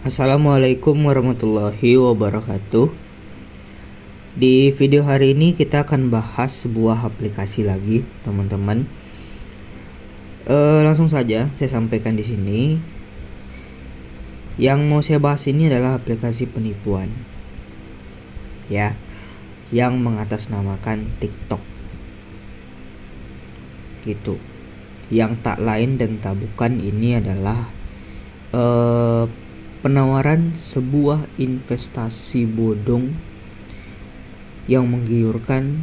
Assalamualaikum warahmatullahi wabarakatuh. Di video hari ini kita akan bahas sebuah aplikasi lagi, teman-teman. Langsung saja saya sampaikan di sini. Yang mau saya bahas ini adalah aplikasi penipuan, ya, yang mengatasnamakan TikTok, gitu. Yang tak lain dan tak bukan ini adalah penawaran sebuah investasi bodong yang menggiurkan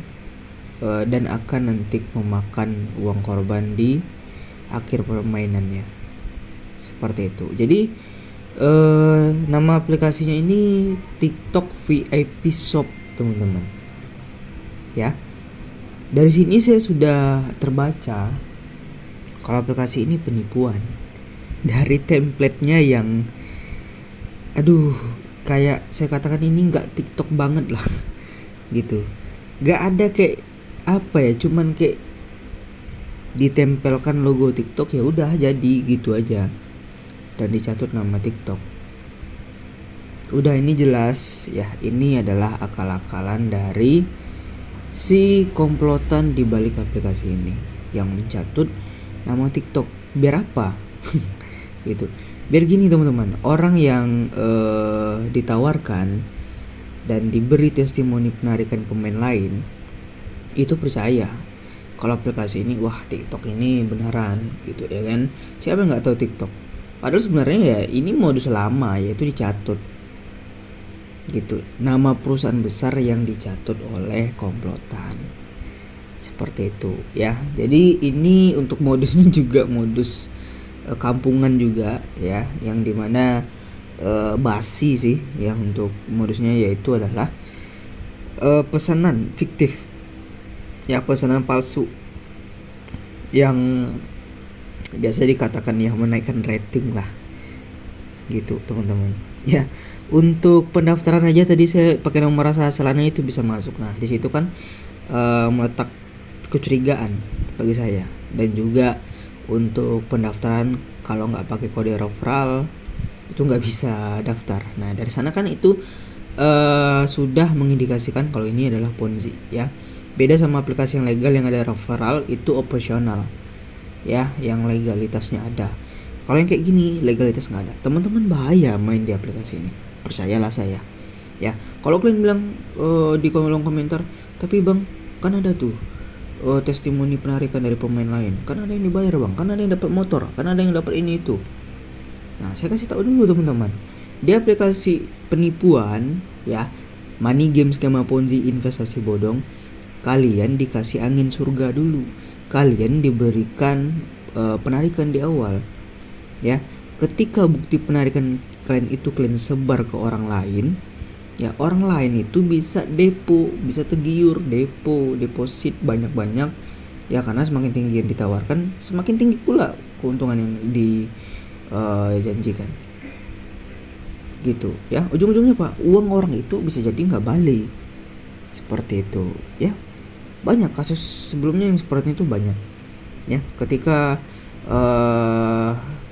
dan akan nanti memakan uang korban di akhir permainannya. Seperti itu. Jadi nama aplikasinya ini TikTok VIP Shop, teman-teman. Ya. Dari sini saya sudah terbaca kalau aplikasi ini penipuan. Dari template-nya yang kayak saya katakan ini nggak TikTok banget lah. Gitu, nggak ada kayak apa ya, cuman kayak ditempelkan logo TikTok, ya udah jadi gitu aja dan dicatut nama TikTok. Udah, ini jelas ya, ini adalah akal-akalan dari si komplotan di balik aplikasi ini yang mencatut nama TikTok. Biar apa? Gitu. Biar gini, teman-teman, orang yang ditawarkan dan diberi testimoni penarikan pemain lain itu percaya kalau aplikasi ini, wah, TikTok ini beneran, gitu ya kan. Siapa yang nggak tahu TikTok? Padahal sebenarnya ya ini modus lama, yaitu dicatut, gitu. Nama perusahaan besar yang dicatut oleh komplotan, seperti itu ya. Jadi ini untuk modusnya juga modus kampungan juga ya, yang dimana basi sih ya. Untuk modusnya yaitu adalah pesanan fiktif ya, pesanan palsu yang biasa dikatakan ya menaikkan rating lah, gitu teman-teman ya. Untuk pendaftaran aja tadi saya pakai nomor rasasalana itu bisa masuk. Nah, di situ kan meletak kecurigaan bagi saya. Dan juga untuk pendaftaran kalau nggak pakai kode referral itu nggak bisa daftar. Nah, dari sana kan itu sudah mengindikasikan kalau ini adalah Ponzi ya. Beda sama aplikasi yang legal yang ada referral, itu operasional ya, yang legalitasnya ada. Kalau yang kayak gini legalitas nggak ada, teman-teman, bahaya main di aplikasi ini, percayalah saya ya. Kalau kalian bilang di kolom komentar, tapi bang kan ada tuh testimoni penarikan dari pemain lain, kan ada yang dibayar bang, kan ada yang dapat motor, kan ada yang dapat ini itu. Nah, saya kasih tahu dulu, teman-teman, di aplikasi penipuan ya, money game, skema Ponzi, investasi bodong, kalian dikasih angin surga dulu. Kalian diberikan penarikan di awal ya. Ketika bukti penarikan kalian itu kalian sebar ke orang lain ya, orang lain itu bisa depo, bisa tergiur deposit banyak-banyak ya, karena semakin tinggi yang ditawarkan semakin tinggi pula keuntungan yang dijanjikan, gitu ya. Ujung-ujungnya Pak, uang orang itu bisa jadi nggak balik, seperti itu ya. Banyak kasus sebelumnya yang seperti itu, banyak ya. Ketika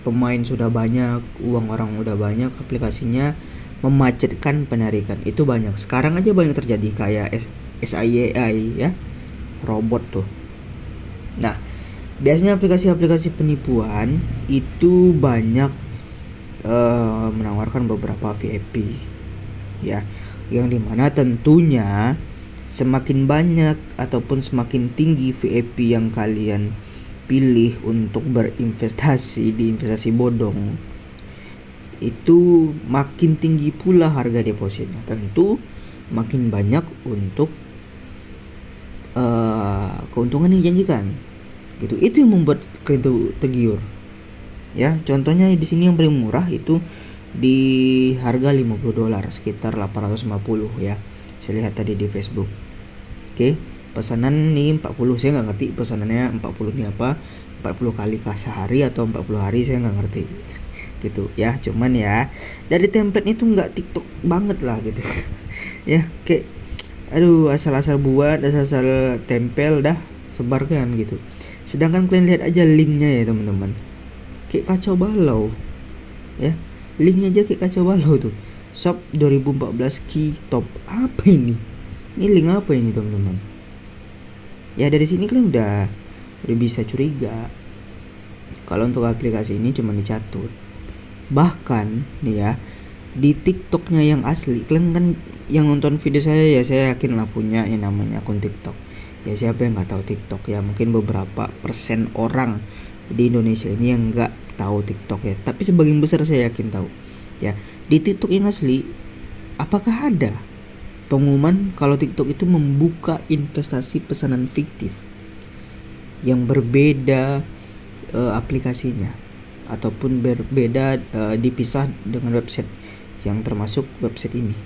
pemain sudah banyak, uang orang udah banyak, aplikasinya memacetkan penarikan, itu banyak. Sekarang aja banyak terjadi kayak SIAI ya, robot tuh. Nah, biasanya aplikasi-aplikasi penipuan itu banyak menawarkan beberapa VIP ya, yang dimana tentunya semakin banyak ataupun semakin tinggi VIP yang kalian pilih untuk berinvestasi di investasi bodong, itu makin tinggi pula harga depositnya. Tentu makin banyak untuk keuntungan yang dijanjikan, gitu. Itu yang membuat kalian tuh tergiur ya. Contohnya di sini yang paling murah itu di harga $50, sekitar 850 ya. Saya lihat tadi di Facebook. Oke, pesanan nih 40, saya nggak ngerti pesanannya 40 ini apa, 40 kali kah sehari atau 40 hari, saya nggak ngerti. Gitu ya. Cuman ya dari template itu nggak TikTok banget lah gitu. Ya, kayak asal-asal buat, asal-asal tempel dah sebarkan gitu. Sedangkan kalian lihat aja linknya ya, teman-teman, kayak kacau balau ya. linknya aja kayak kacau balau tuh. Shop 2014 key top, apa ini link apa ini teman-teman? Ya dari sini kalian udah bisa curiga kalau untuk aplikasi ini cuma dicatut. Bahkan nih ya, di TikToknya yang asli, kalian kan yang nonton video saya ya, saya yakin lah punya yang namanya akun TikTok. Ya siapa yang nggak tahu TikTok ya, mungkin beberapa persen orang di Indonesia ini yang nggak tahu TikTok ya, tapi sebagian besar saya yakin tahu ya. Di TikTok yang asli, apakah ada pengumuman kalau TikTok itu membuka investasi pesanan fiktif yang berbeda aplikasinya, ataupun berbeda dipisah dengan website yang termasuk website ini?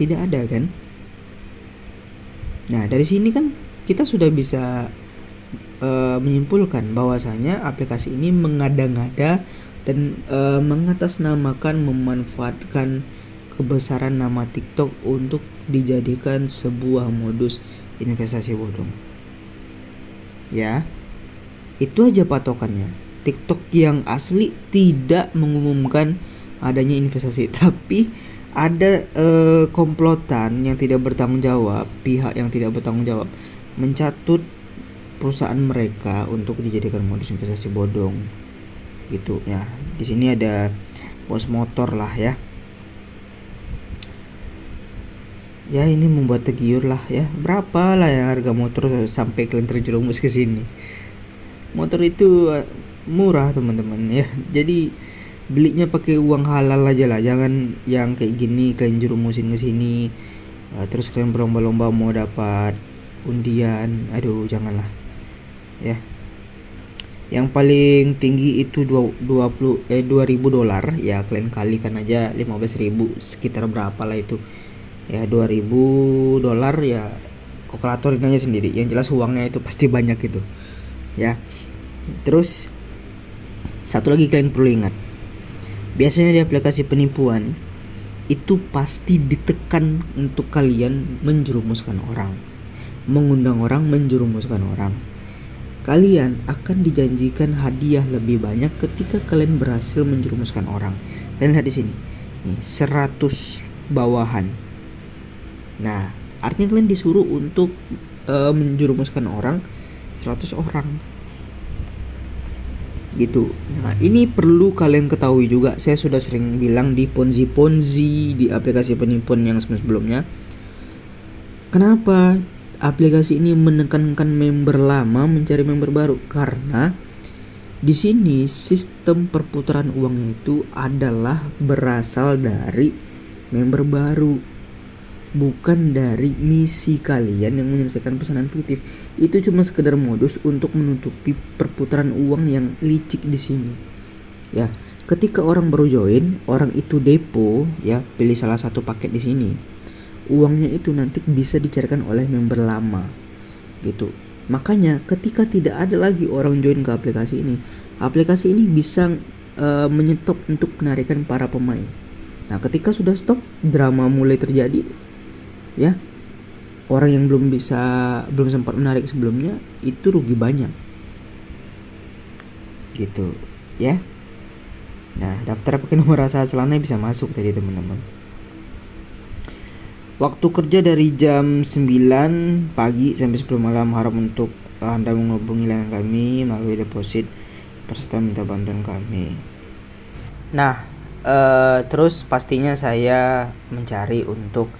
Tidak ada kan? Nah dari sini kan kita sudah bisa menyimpulkan bahwasanya aplikasi ini mengada-ngada dan mengatasnamakan, memanfaatkan kebesaran nama TikTok untuk dijadikan sebuah modus investasi bodong. Ya, itu aja patokannya. TikTok yang asli tidak mengumumkan adanya investasi, tapi ada komplotan yang tidak bertanggung jawab, pihak yang tidak bertanggung jawab mencatut perusahaan mereka untuk dijadikan modus investasi bodong gitu ya. Di sini ada Bos Motor lah ya. Ya ini membuat tergiur lah ya. Berapa lah yang harga motor sampai kalian terjerumus ke sini? Motor itu murah teman-teman ya. Jadi belinya pakai uang halal aja lah. Jangan yang kayak gini kalian jerumusin ke sini. Terus kalian berlomba-lomba mau dapat undian. Aduh, janganlah. Ya. Yang paling tinggi itu $2.000 ya, kalian kalikan aja 15.000 sekitar berapa lah itu. Ya $2.000 ya, kalkulatorin aja sendiri. Yang jelas uangnya itu pasti banyak itu ya. Terus satu lagi kalian perlu ingat, biasanya di aplikasi penipuan itu pasti ditekan untuk kalian menjerumuskan orang, mengundang orang, menjerumuskan orang. Kalian akan dijanjikan hadiah lebih banyak ketika kalian berhasil menjerumuskan orang. Dan lihat di sini nih, 100 bawahan. Nah, artinya kalian disuruh untuk menjerumuskan orang 100 orang gitu. Nah, ini perlu kalian ketahui juga. Saya sudah sering bilang di Ponzi di aplikasi penipuan yang sebelumnya. Kenapa aplikasi ini menekankan member lama mencari member baru? Karena di sini sistem perputaran uangnya itu adalah berasal dari member baru, bukan dari misi kalian yang menyelesaikan pesanan fiktif. Itu cuma sekedar modus untuk menutupi perputaran uang yang licik di sini. Ya, ketika orang baru join, orang itu depo, ya, pilih salah satu paket di sini. Uangnya itu nanti bisa dicarikan oleh member lama, gitu. Makanya ketika tidak ada lagi orang join ke aplikasi ini bisa menyetop untuk penarikan para pemain. Nah, ketika sudah stop, drama mulai terjadi. Ya, orang yang belum sempat menarik sebelumnya itu rugi banyak gitu ya. Nah, daftar pakai nomor asal celana bisa masuk tadi teman-teman. Waktu kerja dari jam 9 pagi sampai 10 malam. Harap untuk Anda menghubungi layanan kami melalui deposit peserta minta bantuan kami. Nah, terus pastinya saya mencari untuk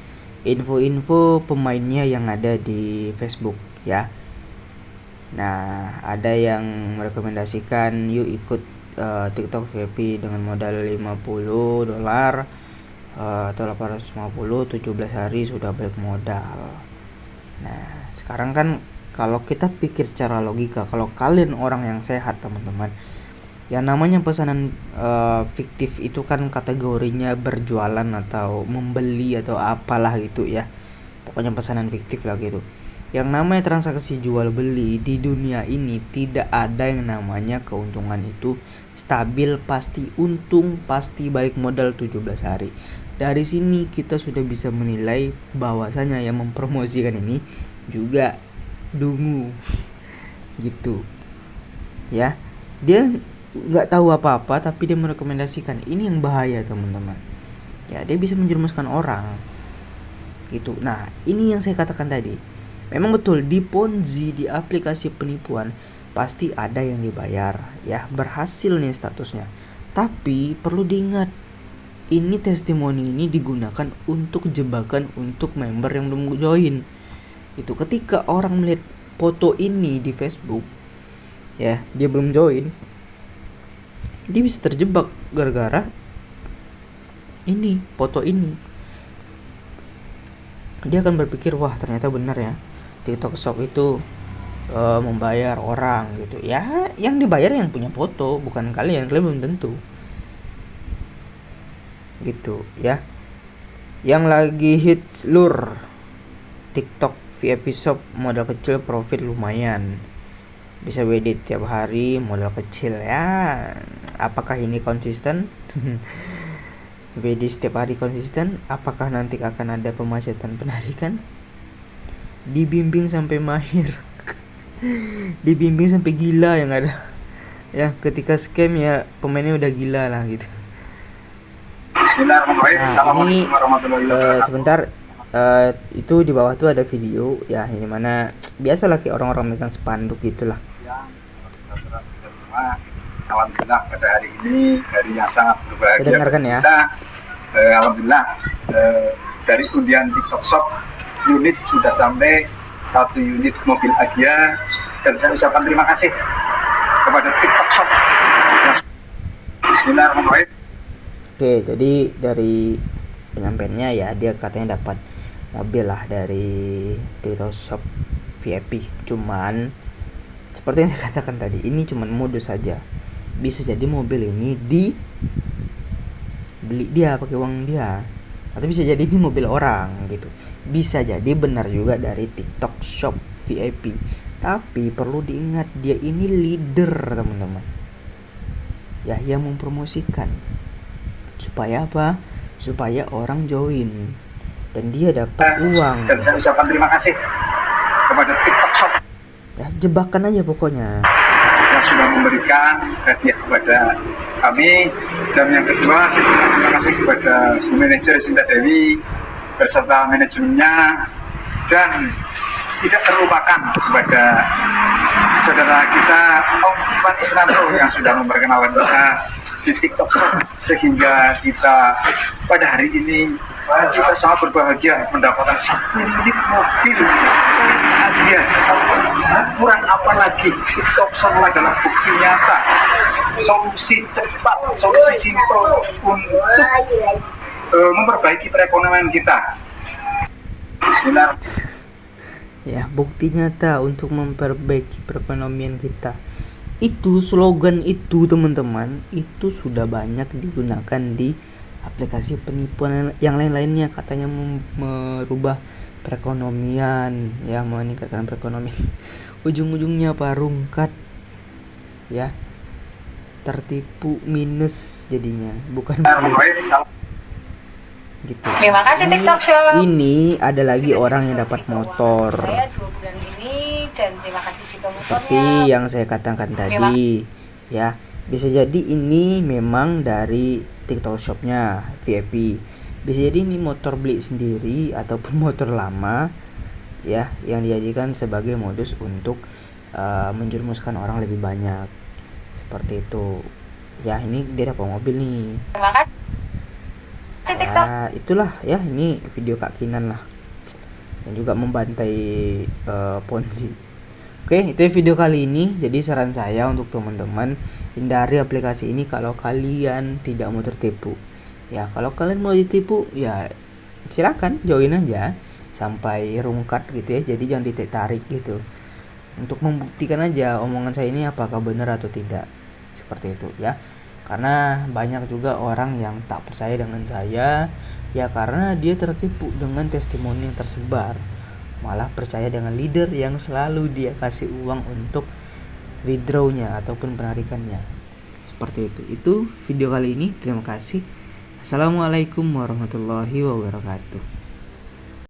info-info pemainnya yang ada di Facebook ya. Nah, ada yang merekomendasikan yuk ikut TikTok VIP dengan modal $50 atau 850, 17 hari sudah balik modal. Nah, sekarang kan kalau kita pikir secara logika, kalau kalian orang yang sehat teman-teman, yang namanya pesanan fiktif itu kan kategorinya berjualan atau membeli atau apalah gitu ya. Pokoknya pesanan fiktif lah gitu. Yang namanya transaksi jual beli di dunia ini tidak ada yang namanya keuntungan itu stabil, pasti untung, pasti balik modal 17 hari. Dari sini kita sudah bisa menilai bahwasanya yang mempromosikan ini juga dungu gitu. Ya. Dia nggak tahu apa-apa tapi dia merekomendasikan. Ini yang bahaya teman-teman. Ya, dia bisa menjerumuskan orang gitu. Nah, ini yang saya katakan tadi. Memang betul di Ponzi, di aplikasi penipuan pasti ada yang dibayar, ya, berhasil nih statusnya. Tapi perlu diingat, ini testimoni ini digunakan untuk jebakan untuk member yang belum join. Itu ketika orang melihat foto ini di Facebook, ya, dia belum join, dia bisa terjebak gara-gara ini, foto ini. Dia akan berpikir, wah ternyata benar ya, TikTok Shop itu membayar orang gitu. Ya, yang dibayar yang punya foto, bukan kalian belum tentu. Gitu ya. Yang lagi hits lur TikTok VIP Shop modal kecil profit lumayan. Bisa WD tiap hari modal kecil ya. Apakah ini konsisten? WD setiap hari konsisten? Apakah nanti akan ada pemacetan penarikan? Dibimbing sampai mahir. Dibimbing sampai gila yang ada. Ya, ketika scam ya pemainnya udah gila lah gitu. Nah, ini sebentar, itu di bawah tuh ada video ya, ini mana biasalah kayak orang-orang megang spanduk gitulah. Alhamdulillah pada hari ini hari yang sangat berbahagia. Kita dengarkan ya. Alhamdulillah dari undian TikTok Shop unit sudah sampai 1 unit mobil Agia, dan saya ucapkan terima kasih kepada TikTok Shop. Bismillahirrahmanirrahim. Oke, jadi dari penyampaiannya ya, dia katanya dapat mobil lah dari TikTok Shop VIP. Cuman seperti yang saya katakan tadi, ini cuman modus saja. Bisa jadi mobil ini dibeli dia pakai uang dia, atau bisa jadi ini mobil orang gitu. Bisa jadi benar juga dari TikTok Shop VIP. Tapi perlu diingat, dia ini leader teman-teman, ya, yang mempromosikan. Supaya apa? Supaya orang join dan dia dapat uang. Dan saya ucapkan terima kasih kepada TikTok Shop. Ya, jebakan aja pokoknya. Yang sudah memberikan hadiah kepada kami. Dan yang kedua, saya terima kasih kepada Bu Manajer Sinta Dewi beserta manajemennya, dan tidak terlupakan kepada saudara kita Om Ivan Isnanto yang sudah memperkenalkan kita di TikTok Shop, sehingga kita pada hari ini kita sangat berbahagia mendapatkan 1 unit mobil hadiah. Kurang apa lagi, TikTok Shop adalah bukti nyata, solusi cepat, solusi simpel untuk memperbaiki perekonomian kita. Bismillah. Ya, bukti nyata untuk memperbaiki perekonomian kita. Itu slogan itu teman-teman, itu sudah banyak digunakan di aplikasi penipuan yang lain-lainnya, katanya merubah perekonomian, ya, meningkatkan perekonomian. Ujung-ujungnya apa? Rungkat, ya, tertipu minus jadinya, bukan plus. Gitu. Terima kasih TikTok Shop. Ini ada lagi orang yang dapat motor. Saya 2 bulan ini, dan terima kasih juga motornya. Seperti yang saya katakan tadi, ya, bisa jadi ini memang dari TikTok Shopnya VIP. Bisa jadi ini motor beli sendiri ataupun motor lama, ya, yang dijadikan sebagai modus untuk menjerumuskan orang lebih banyak. Seperti itu. Ya, ini dia dapat mobil nih. Terima kasih TikTok. Ya, itulah ya, ini video Kak Kinan lah yang juga membantai Ponzi. Oke, itu video kali ini. Jadi saran saya untuk teman-teman, hindari aplikasi ini kalau kalian tidak mau tertipu. Ya, kalau kalian mau ditipu, ya silakan join aja sampai rungkat gitu ya. Jadi jangan ditarik gitu. Untuk membuktikan aja omongan saya ini apakah benar atau tidak. Seperti itu ya. Karena banyak juga orang yang tak percaya dengan saya, ya, karena dia tertipu dengan testimoni yang tersebar. Malah percaya dengan leader yang selalu dia kasih uang untuk withdrawnya ataupun penarikannya. Seperti itu. Itu video kali ini. Terima kasih. Assalamualaikum warahmatullahi wabarakatuh.